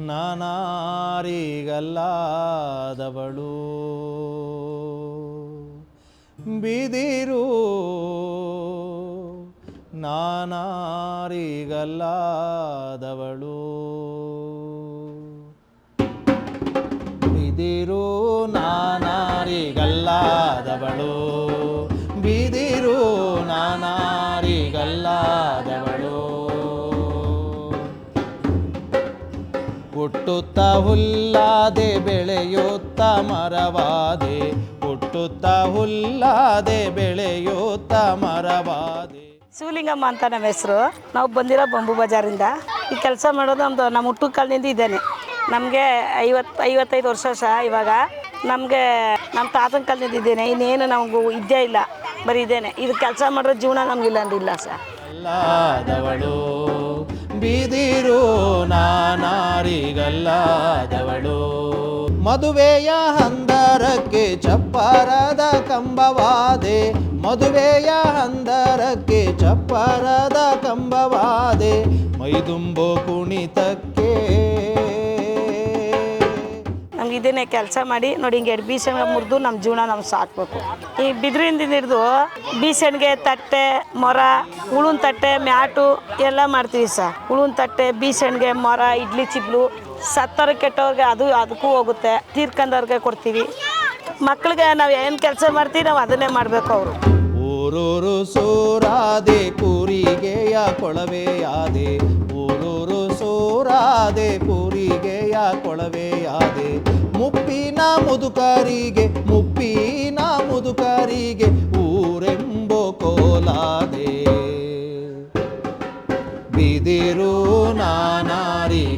ನಾನಾರಿಗಲ್ಲಾದವಳು ಬಿದಿರು ನಾನಾರಿಗಲ್ಲಾದವಳು ಬಿದಿರು ನಾನಾರಿಗಲ್ಲಾದವಳು ಬಿದಿರು ನಾನಾರಿಗಲ್ಲಾದವಳು ಹುಟ್ಟುತ್ತಾ ಹುಲ್ಲಾದೆ ಬೆಳೆಯುತ್ತ ಮರವಾದೆ ಹುಟ್ಟುತ್ತಾ ಹುಲ್ಲಾದೆ ಬೆಳೆಯುತ್ತ ಮರವಾದೆ. ಶಿವಲಿಂಗಮ್ಮ ಅಂತ ನಮ್ಮ ಹೆಸರು. ನಾವು ಬಂದಿರೋ ಬಂಬು ಬಜಾರಿಂದ. ಈ ಕೆಲಸ ಮಾಡೋದು ನಮ್ಮ ಹುಟ್ಟು ಕಾಲದಿಂದ ಇದ್ದೇನೆ. ನಮಗೆ 55 ವರ್ಷ ಇವಾಗ. ನಮಗೆ ನಮ್ಮ ತಾತನ ಕಾಲದಿಂದ ಇದ್ದೇನೆ. ಇನ್ನೇನು ನಮಗೂ ಇದ್ದೇ ಇಲ್ಲ, ಬರೀ ಇದ್ದೇನೆ. ಇದು ಕೆಲಸ ಮಾಡೋ ಜೀವನ ನಮಗಿಲ್ಲ ಅಂದಿಲ್ಲ ಸರ್. ಅಲ್ಲಾದವಳು ಬಿದಿರು ನಾನಾರಿಗಲ್ಲಾದವಳು ಮದುವೆಯ ಹಂದರಕ್ಕೆ ಚಪ್ಪರದ ಕಂಬವಾದೆ ಮದುವೆಯ ಹಂದರಕ್ಕೆ ಚಪ್ಪರದ ಕಂಬವಾದೆ ಮೈದುಂಬೋ ಕುಣಿತಕ್ಕೆ. ನಮ್ಗೆ ಇದನ್ನೇ ಕೆಲಸ ಮಾಡಿ ನೋಡಿ, ಹಿಂಗೆ 2 ಬೀಸಣ್ಣ ಮುರಿದು ನಮ್ಮ ಜೀವನ ನಾವು ಸಾಕಬೇಕು. ಈ ಬಿದಿರಿಂದ ಹಿಡಿದು ಬೀಸಣ್ಣಿಗೆ ತಟ್ಟೆ, ಮೊರ, ಉಳುನ್ ತಟ್ಟೆ, ಮ್ಯಾಟು ಎಲ್ಲ ಮಾಡ್ತೀವಿ ಸರ್. ಉಳುನ್ ತಟ್ಟೆ, ಬೀಸಣ್ಣಿಗೆ ಮೊರ, ಇಡ್ಲಿ ಚಿಪ್ಲು, ಸತ್ತರ ಕೆಟ್ಟವ್ರಿಗೆ ಅದಕ್ಕೂ ಹೋಗುತ್ತೆ. ತೀರ್ಕೊಂಡವ್ರಿಗೆ ಕೊಡ್ತೀವಿ. ಮಕ್ಳಿಗೆ ನಾವು ಏನು ಕೆಲಸ ಮಾಡ್ತೀವಿ ನಾವು ಅದನ್ನೇ ಮಾಡಬೇಕು. ಅವರು ಊರೂರು ಸೂರಾದೆ ಕೂರಿಗೆಯ ಕೊಳವೆಯಾದೆ ಊರೂರು ಸೂರಾದೆ ಕೂರಿಗೆಯ ಕೊಳವೆಯಾದೆ ಮುಪ್ಪಿನ ಮುದುಕರಿಗೆ ಊರೆಂಬೋ ಕೋಲಾದೆ ಬಿದಿರು ನಾನಾರಿಗಲ್ಲಾದವಳು